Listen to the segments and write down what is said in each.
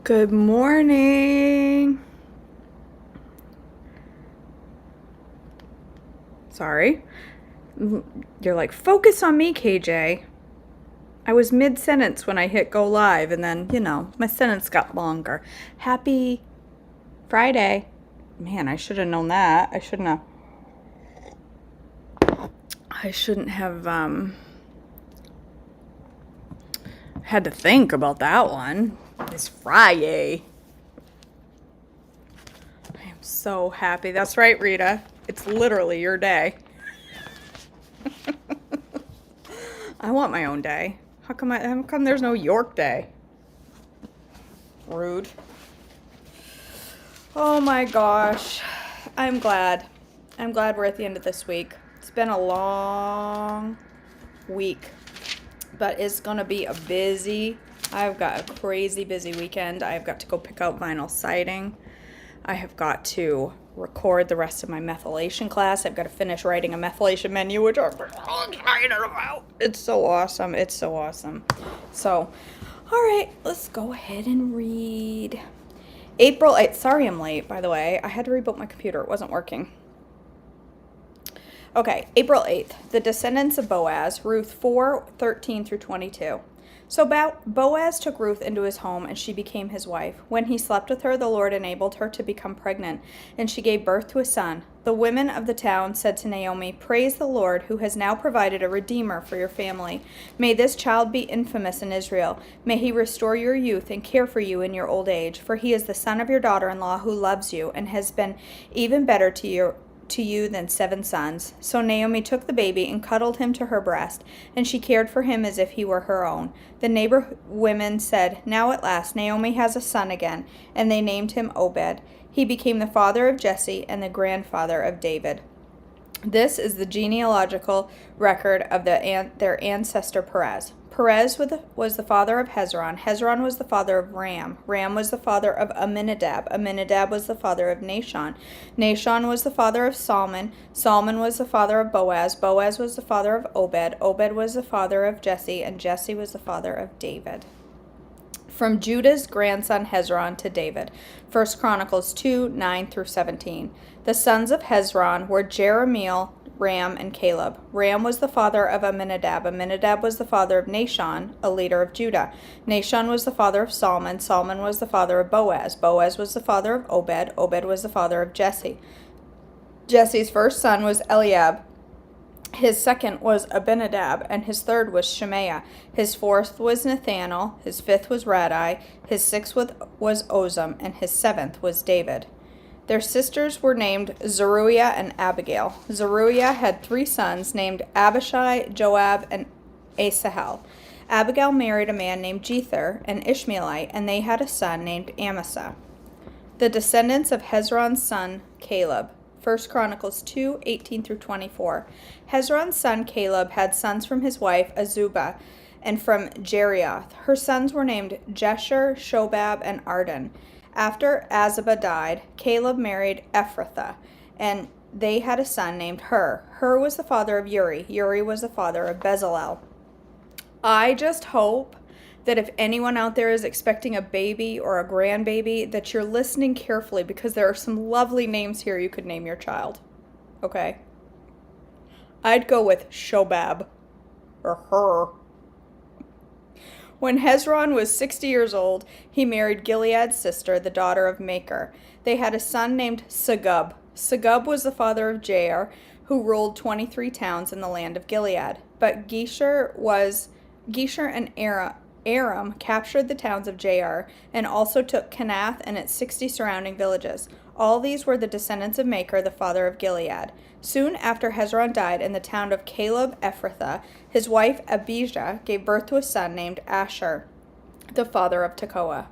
Good morning. Sorry. You're like, focus on me, KJ. I was mid-sentence when I hit go live, and then, my sentence got longer. Happy Friday. Man, I should have known that. I shouldn't have had to think about that one. It's Friday. I am so happy. That's right, Rita. It's literally your day. I want my own day. How come there's no York day? Rude. Oh my gosh. I'm glad. we're at the end of this week. It's been a long week, but it's going to be I've got a crazy busy weekend. I've got to go pick out vinyl siding. I have got to record the rest of my methylation class. I've got to finish writing a methylation menu, which I'm so excited about. It's so awesome. So, all right, let's go ahead and read. April 8th. Sorry I'm late, by the way. I had to reboot my computer. It wasn't working. Okay, April 8th. The Descendants of Boaz, Ruth 4:13 through 22. So Boaz took Ruth into his home, and she became his wife. When he slept with her, the Lord enabled her to become pregnant, and she gave birth to a son. The women of the town said to Naomi, "Praise the Lord, who has now provided a redeemer for your family. May this child be infamous in Israel. May he restore your youth and care for you in your old age, for he is the son of your daughter-in-law who loves you and has been even better to you than 7 sons." So Naomi took the baby and cuddled him to her breast, and she cared for him as if he were her own. The neighbor women said, "Now at last Naomi has a son again," and they named him Obed. He became the father of Jesse and the grandfather of David. This is the genealogical record of their ancestor Perez. Perez was the father of Hezron. Hezron was the father of Ram. Ram was the father of Amminadab. Amminadab was the father of Nahshon. Nahshon was the father of Salmon. Salmon was the father of Boaz. Boaz was the father of Obed. Obed was the father of Jesse, and Jesse was the father of David. From Judah's grandson Hezron to David. 1 Chronicles 2:9 through 17. The sons of Hezron were Jerahmeel, Ram, and Caleb. Ram was the father of Amminadab. Amminadab was the father of Nahshon, a leader of Judah. Nahshon was the father of Salmon. Salmon was the father of Boaz. Boaz was the father of Obed. Obed was the father of Jesse. Jesse's first son was Eliab. His second was Abinadab, and his third was Shemaiah. His fourth was Nathanael. His fifth was Radai. His sixth was Ozam, and his seventh was David. Their sisters were named Zeruiah and Abigail. Zeruiah had 3 sons named Abishai, Joab, and Asahel. Abigail married a man named Jether, an Ishmaelite, and they had a son named Amasa. The descendants of Hezron's son Caleb. 1 Chronicles 2:18 through 24. Hezron's son Caleb had sons from his wife Azubah and from Jerioth. Her sons were named Jesher, Shobab, and Arden. After Azubah died, Caleb married Ephrathah, and they had a son named Hur. Hur was the father of Uri. Uri was the father of Bezalel. I just hope that if anyone out there is expecting a baby or a grandbaby, that you're listening carefully, because there are some lovely names here you could name your child. Okay? I'd go with Shobab or Hur. When Hezron was 60 years old, he married Gilead's sister, the daughter of Machir. They had a son named Segub. Segub was the father of Jair, who ruled 23 towns in the land of Gilead. But Gesher and Aram captured the towns of Jair and also took Kenath and its 60 surrounding villages. All these were the descendants of Machir, the father of Gilead. Soon after Hezron died in the town of Caleb Ephrathah, his wife Abijah gave birth to a son named Asher, the father of Tekoa.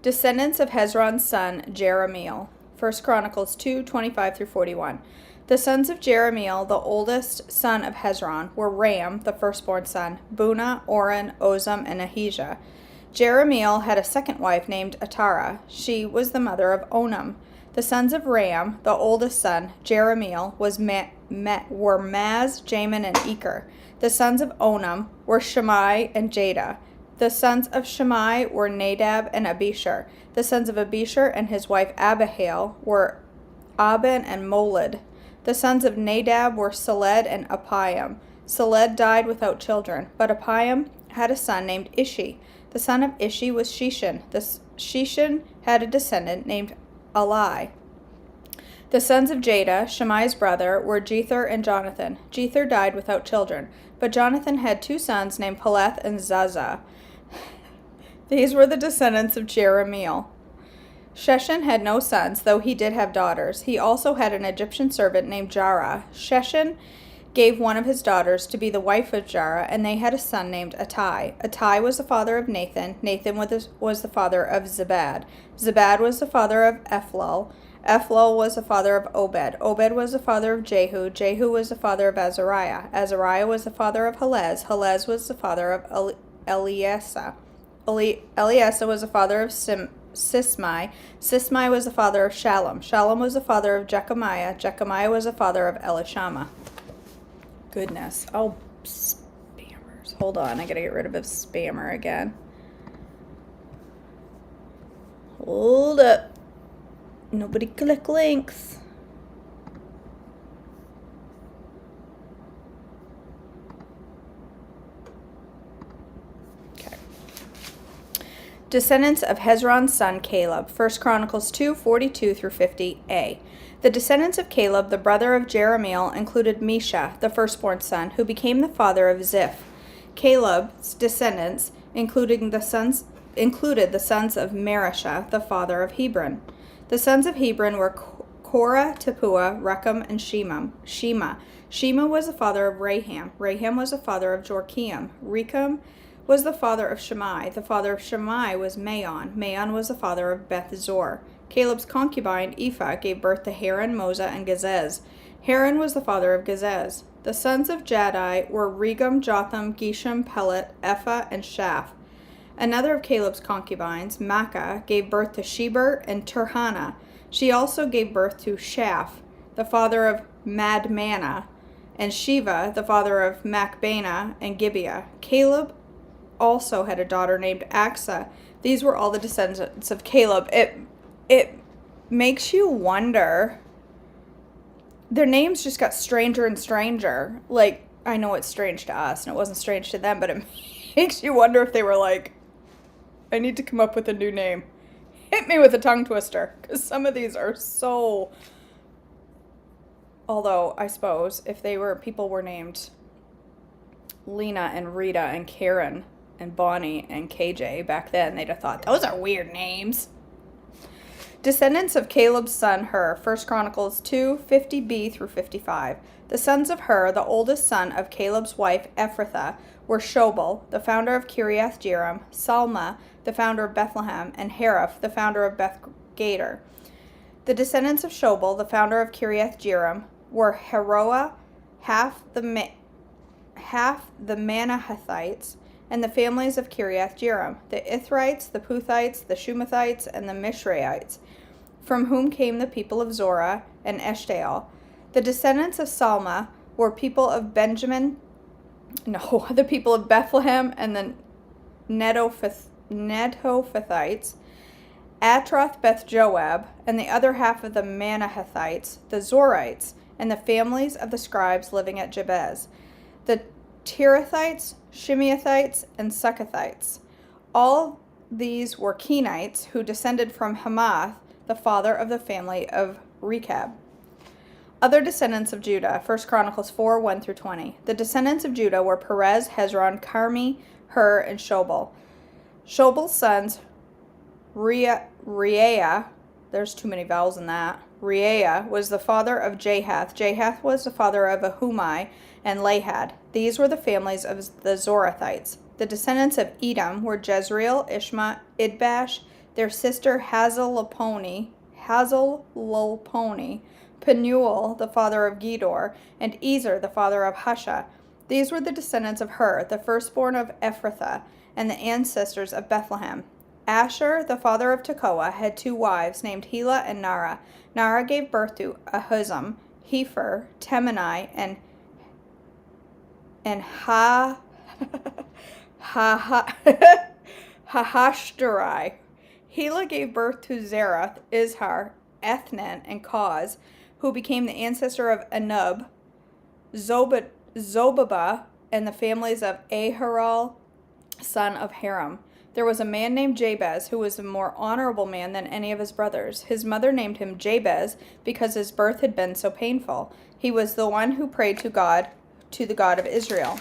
Descendants of Hezron's son Jerahmeel. 1 Chronicles 2:25 through 41. The sons of Jerahmeel, the oldest son of Hezron, were Ram, the firstborn son, Bunah, Oren, Ozam, and Ahijah. Jerahmeel had a second wife named Atara. She was the mother of Onam. The sons of Ram, the oldest son, Jerahmeel, were Maz, Jamin, and Eker. The sons of Onam were Shammai and Jada. The sons of Shammai were Nadab and Abishur. The sons of Abishur and his wife Abihail were Aben and Molid. The sons of Nadab were Seled and Appiam. Seled died without children, but Appiam had a son named Ishi. The son of Ishi was Shishan. Shishan had a descendant named Alai. The sons of Jada, Shammai's brother, were Jether and Jonathan. Jether died without children, but Jonathan had two sons named Peleth and Zaza. These were the descendants of Jerahmeel. Sheshan had no sons, though he did have daughters. He also had an Egyptian servant named Jarah. Sheshan gave one of his daughters to be the wife of Jarah, and they had a son named Attai. Attai was the father of Nathan. Nathan was the father of Zabad. Zabad was the father of Ephlal. Ephlal was the father of Obed. Obed was the father of Jehu. Jehu was the father of Azariah. Azariah was the father of Helez. Helez was the father of Eleasa. Eleasa was the father of Sismai. Sismai was the father of Shallum. Shallum was the father of Jechamiah. Jechamiah was the father of Elishama. Goodness. Oh, spammers. Hold on. I gotta get rid of a spammer again. Hold up. Nobody click links. Okay. Descendants of Hezron's son Caleb. 1 Chronicles 2:42 through 50a. The descendants of Caleb, the brother of Jerahmeel, included Misha, the firstborn son, who became the father of Ziph. Caleb's descendants included the sons of Marishah, the father of Hebron. The sons of Hebron were Korah, Tapua, Rechem, and Shema. Shema was the father of Raham. Raham was the father of Jorkeam. Rechem was the father of Shammai. The father of Shammai was Maon. Maon was the father of Beth-zor. Caleb's concubine, Ephah, gave birth to Haran, Moza, and Gazez. Haran was the father of Gazez. The sons of Jaddai were Regem, Jotham, Geshem, Pelet, Ephah, and Shaph. Another of Caleb's concubines, Makkah, gave birth to Sheber and Turhana. She also gave birth to Shaph, the father of Madmannah, and Shiva, the father of Machbenah and Gibeah. Caleb also had a daughter named Aksa. These were all the descendants of Caleb. It makes you wonder. Their names just got stranger and stranger. Like, I know it's strange to us, and it wasn't strange to them, but it makes you wonder if they were like, I need to come up with a new name. Hit me with a tongue twister, because some of these are so... Although, I suppose, if people were named Lena and Rita and Karen and Bonnie and KJ back then, they'd have thought, those are weird names. Descendants of Caleb's son Hur, 1 Chronicles 2:50b through 55. The sons of Hur, the oldest son of Caleb's wife Ephrathah, were Shobal, the founder of Kiriath Jearim, Salma, the founder of Bethlehem, and Haraph, the founder of Beth Gader. The descendants of Shobal, the founder of Kiriath Jearim, were Heroah, half the Manahathites, and the families of Kiriath Jearim, the Ithrites, the Puthites, the Shumathites, and the Mishraites, from whom came the people of Zorah and Eshtaol. The descendants of Salma were the people of Bethlehem and the Netophathites, Atroth Beth Joab, and the other half of the Manahathites, the Zorites, and the families of the scribes living at Jabez, the Tirathites, Shimeathites, and Succothites. All these were Kenites who descended from Hamath, the father of the family of Rechab. Other descendants of Judah, 1 Chronicles 4:1 through 20. The descendants of Judah were Perez, Hezron, Carmi, Hur, and Shobal. Shobal's sons, Reaiah, there's too many vowels in that. Reaiah was the father of Jahath. Jahath was the father of Ahumai and Lahad. These were the families of the Zorathites. The descendants of Edom were Jezreel, Ishma, Idbash, their sister Hazelelponi, Penuel, the father of Gedor, and Ezer, the father of Husha. These were the descendants of Hur, the firstborn of Ephrathah, and the ancestors of Bethlehem. Asher, the father of Tekoa, had two wives named Helah and Nara. Nara gave birth to Ahuzam, Hefer, Temeni, and Hahashtarai. Hela gave birth to Zerath, Izhar, Ethnan, and Koz, who became the ancestor of Anub, Zobaba, and the families of Aharal, son of Haram. There was a man named Jabez who was a more honorable man than any of his brothers. His mother named him Jabez because his birth had been so painful. He was the one who prayed to the God of Israel.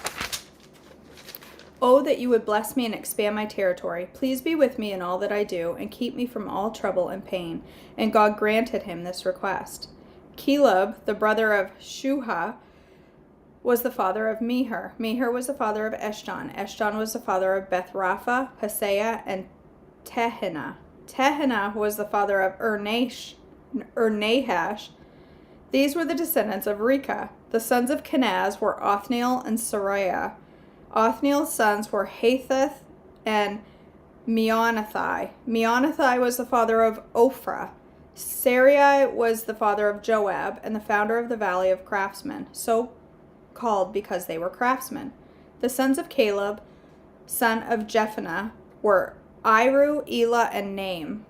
Oh, that you would bless me and expand my territory. Please be with me in all that I do, and keep me from all trouble and pain. And God granted him this request. Caleb, the brother of Shuha, was the father of Meher. Meher was the father of Eshton. Eshton was the father of Beth Rapha, Paseah, and Tehinnah. Tehinnah was the father of Nahash. These were the descendants of Rechah. The sons of Kenaz were Othniel and Sariah. Othniel's sons were Hathith and Meonothai. Meonothai was the father of Ophrah. Sarai was the father of Joab and the founder of the Valley of Craftsmen, so called because they were craftsmen. The sons of Caleb, son of Jephunneh, were Iru, Elah, and Naim.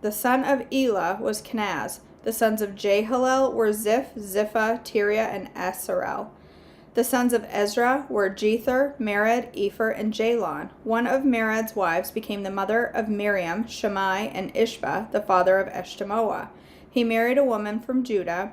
The son of Elah was Kenaz. The sons of Jehalel were Ziph, Ziphah, Tiria, and Asarel. The sons of Ezra were Jether, Mered, Epher, and Jalon. One of Mered's wives became the mother of Miriam, Shammai, and Ishbah, the father of Eshtemoa. He married a woman from Judah,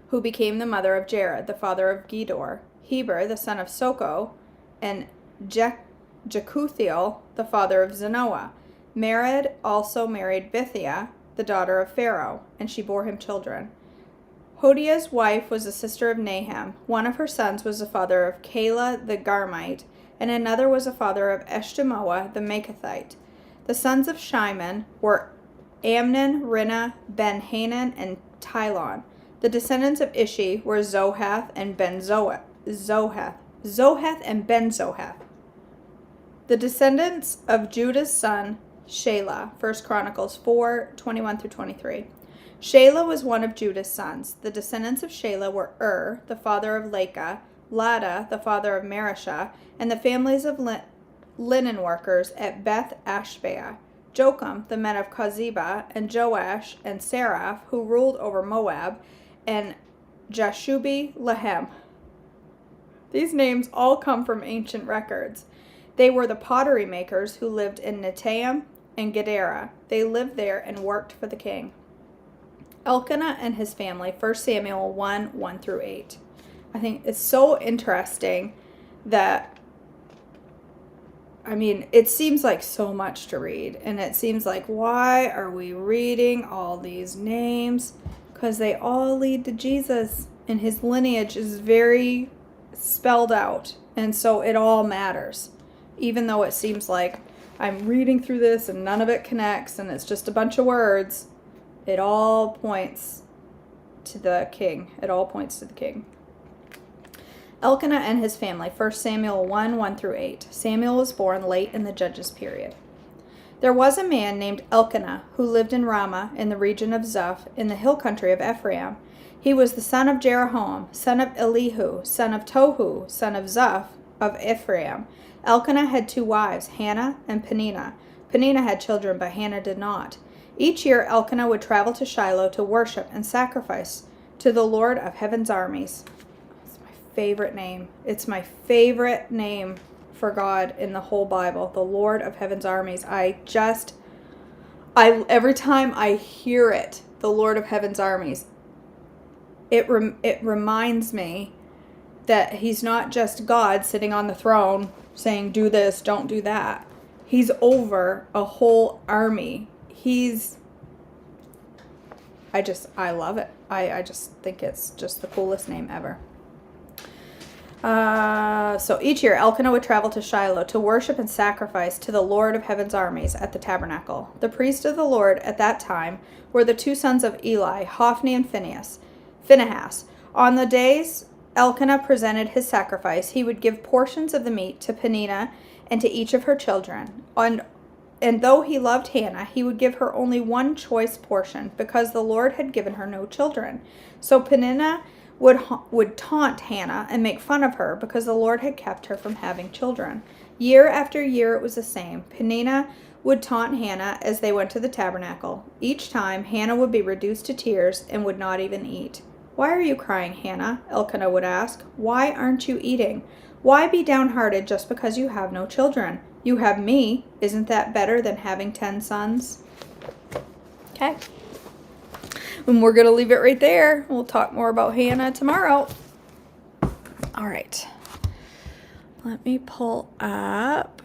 who became the mother of Jared, the father of Gedor. Heber, the son of Soko, and Jekuthiel, the father of Zanoah. Mered also married Bithiah, the daughter of Pharaoh, and she bore him children. Hodiah's wife was the sister of Naham. One of her sons was the father of Kala the Garmite, and another was the father of Eshtemoa the Maachathite. The sons of Shimon were Amnon, Rinnah, Ben-Hanan, and Tilon. The descendants of Ishi were Zohath and Ben-Zohath. Zohath and Ben-Zohath. The descendants of Judah's son Shelah, 1 Chronicles 4:21-23. Shelah was one of Judah's sons. The descendants of Shelah were the father of Lakah, Lada, the father of Marishah, and the families of linen workers at Beth Ashbea. Jocham, the men of Kozeba, and Joash and Seraph, who ruled over Moab, and Jashubi Lahem. These names all come from ancient records. They were the pottery makers who lived in Netaim and Gedera. They lived there and worked for the king. Elkanah and his family, 1 Samuel 1:1-8. I think it's so interesting that, it seems like so much to read. And it seems like, why are we reading all these names? Because they all lead to Jesus. And his lineage is very spelled out. And so it all matters. Even though it seems like I'm reading through this and none of it connects and it's just a bunch of words, it all points to the king. It all points to the king. Elkanah and his family, 1 Samuel 1:1-8. Samuel was born late in the Judges period. There was a man named Elkanah who lived in Ramah in the region of Zuph in the hill country of Ephraim. He was the son of Jeroham, son of Elihu, son of Tohu, son of Zuph of Ephraim. Elkanah had 2 wives, Hannah and Peninnah. Peninnah had children, but Hannah did not. Each year Elkanah would travel to Shiloh to worship and sacrifice to the Lord of Heaven's armies. It's my favorite name. It's my favorite name for God in the whole Bible, the Lord of Heaven's armies. Every time I hear it, the Lord of Heaven's armies, it reminds me that he's not just God sitting on the throne saying, do this, don't do that. He's over a whole army. I love it. I just think it's just the coolest name ever. So each year Elkanah would travel to Shiloh to worship and sacrifice to the Lord of Heaven's armies at the tabernacle. The priests of the Lord at that time were the 2 sons of Eli, Hophni and Phinehas. On the days Elkanah presented his sacrifice, he would give portions of the meat to Peninnah and to each of her children. And though he loved Hannah, he would give her only one choice portion, because the Lord had given her no children. So Peninnah would taunt Hannah and make fun of her, because the Lord had kept her from having children. Year after year it was the same. Peninnah would taunt Hannah as they went to the tabernacle. Each time, Hannah would be reduced to tears and would not even eat. "Why are you crying, Hannah?" Elkanah would ask. "Why aren't you eating? Why be downhearted just because you have no children? You have me. Isn't that better than having 10 sons?" Okay. And we're going to leave it right there. We'll talk more about Hannah tomorrow. All right. Let me pull up.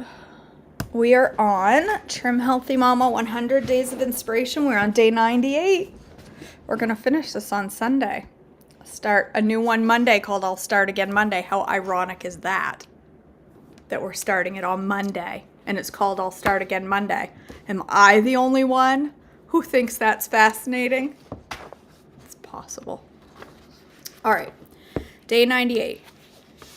We are on Trim Healthy Mama 100 Days of Inspiration. We're on day 98. We're going to finish this on Sunday. Start a new one Monday called I'll Start Again Monday. How ironic is that? That we're starting it on Monday. And it's called I'll Start Again Monday. Am I the only one who thinks that's fascinating? It's possible. All right. Day 98.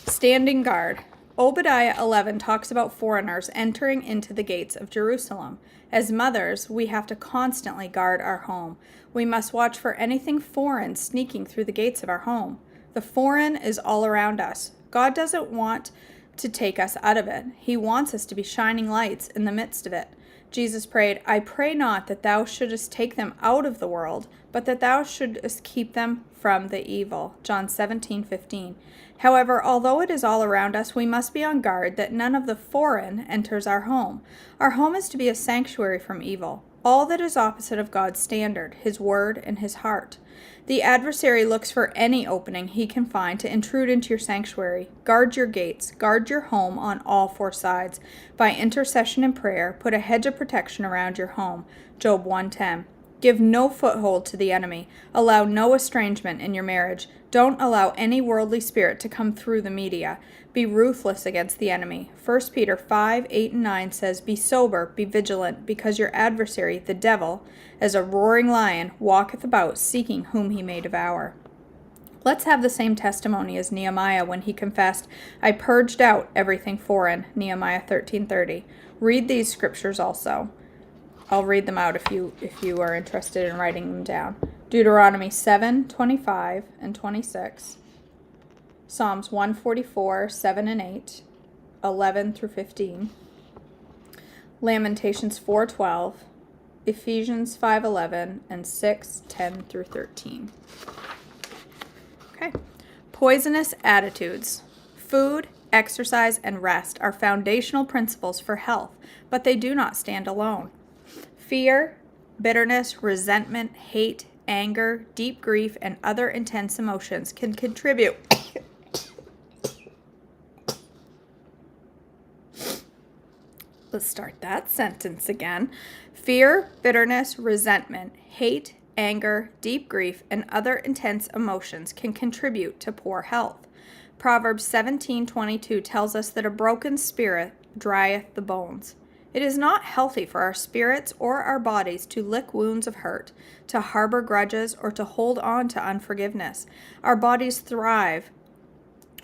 Standing guard. Obadiah 11 talks about foreigners entering into the gates of Jerusalem. As mothers, we have to constantly guard our home. We must watch for anything foreign sneaking through the gates of our home. The foreign is all around us. God doesn't want to take us out of it. He wants us to be shining lights in the midst of it. Jesus prayed, "I pray not that thou shouldest take them out of the world, but that thou shouldest keep them from the evil." John 17:15. However, although it is all around us, we must be on guard that none of the foreign enters our home. Our home is to be a sanctuary from evil, all that is opposite of God's standard, His word, and His heart. The adversary looks for any opening he can find to intrude into your sanctuary. Guard your gates. Guard your home on all four sides. By intercession and prayer, put a hedge of protection around your home. Job 1:10. Give no foothold to the enemy. Allow no estrangement in your marriage. Don't allow any worldly spirit to come through the media. Be ruthless against the enemy. 1 Peter 5:8-9 says, "Be sober, be vigilant, because your adversary, the devil, as a roaring lion, walketh about, seeking whom he may devour." Let's have the same testimony as Nehemiah when he confessed, "I purged out everything foreign," Nehemiah 13:30. Read these scriptures also. I'll read them out if you are interested in writing them down. Deuteronomy 7:25 and 26. Psalms 144, 7 and 8, 11 through 15. Lamentations 4:12, Ephesians 5:11, and 6:10 through 13. Okay. Poisonous attitudes. Food, exercise, and rest are foundational principles for health, but they do not stand alone. Fear, bitterness, resentment, hate, anger, deep grief, and other intense emotions can contribute. Let's start that sentence again. Fear, bitterness, resentment, hate, anger, deep grief, and other intense emotions can contribute to poor health. Proverbs 17:22 tells us that a broken spirit drieth the bones. It is not healthy for our spirits or our bodies to lick wounds of hurt, to harbor grudges, or to hold on to unforgiveness. Our bodies thrive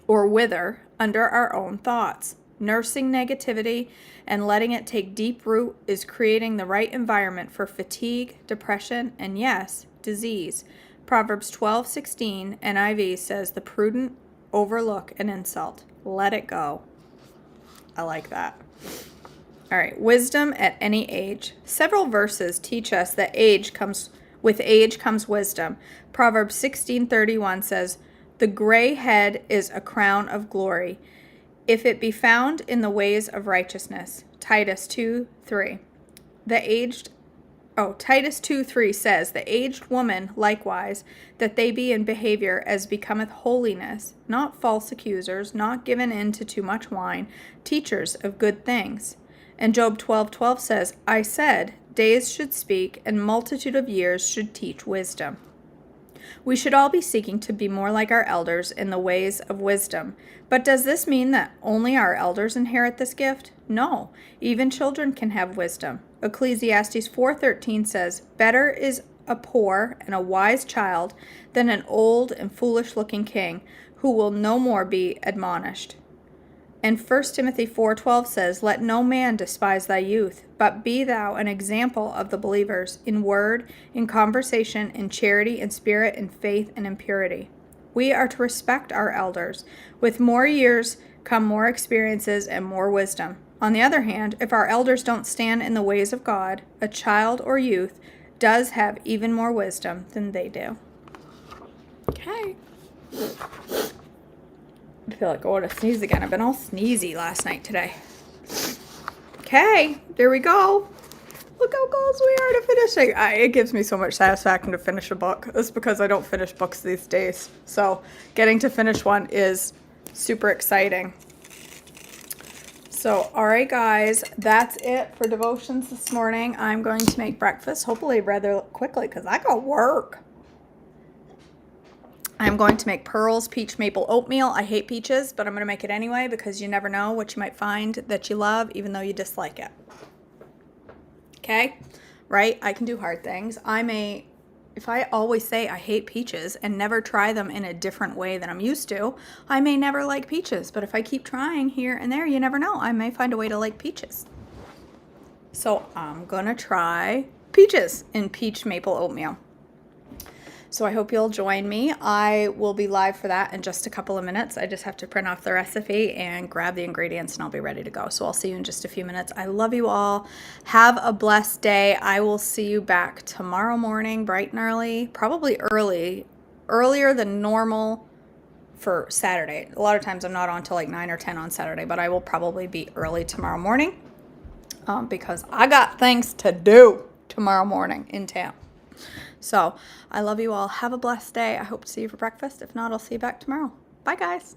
or wither under our own thoughts. Nursing negativity and letting it take deep root is creating the right environment for fatigue, depression, and yes, disease. Proverbs 12:16 NIV says, "The prudent overlook an insult. Let it go." I like that. All right, wisdom at any age. Several verses teach us that with age comes wisdom. Proverbs 16:31 says, "The gray head is a crown of glory, if it be found in the ways of righteousness." Titus 2:3. Titus 2:3 says, "The aged woman likewise, that they be in behavior as becometh holiness, not false accusers, not given in to too much wine, teachers of good things." And Job 12:12 says, "I said, days should speak, and multitude of years should teach wisdom." We should all be seeking to be more like our elders in the ways of wisdom. But does this mean that only our elders inherit this gift? No, even children can have wisdom. Ecclesiastes 4:13 says, "Better is a poor and a wise child than an old and foolish-looking king, who will no more be admonished." And 1 Timothy 4:12 says, "Let no man despise thy youth, but be thou an example of the believers, in word, in conversation, in charity, in spirit, in faith, and in purity." We are to respect our elders. With more years come more experiences and more wisdom. On the other hand, if our elders don't stand in the ways of God, a child or youth does have even more wisdom than they do. Okay. I feel like I want to sneeze again. I've been all sneezy last night today. Okay, there we go. Look how close we are to finishing. It gives me so much satisfaction to finish a book. That's because I don't finish books these days. So getting to finish one is super exciting. So, all right, guys, that's it for devotions this morning. I'm going to make breakfast, hopefully rather quickly, because I got work. I'm going to make Pearl's peach maple oatmeal. I hate peaches, but I'm going to make it anyway because you never know what you might find that you love, even though you dislike it. Okay? Right? I can do hard things. If I always say I hate peaches and never try them in a different way than I'm used to, I may never like peaches. But if I keep trying here and there, you never know. I may find a way to like peaches. So I'm going to try peaches in peach maple oatmeal. So I hope you'll join me. I will be live for that in just a couple of minutes. I just have to print off the recipe and grab the ingredients and I'll be ready to go. So I'll see you in just a few minutes. I love you all. Have a blessed day. I will see you back tomorrow morning, bright and early, probably earlier than normal for Saturday. A lot of times I'm not on till like 9 or 10 on Saturday, but I will probably be early tomorrow morning because I got things to do tomorrow morning in town. So I love you all. Have a blessed day. I hope to see you for breakfast. If not, I'll see you back tomorrow. Bye, guys.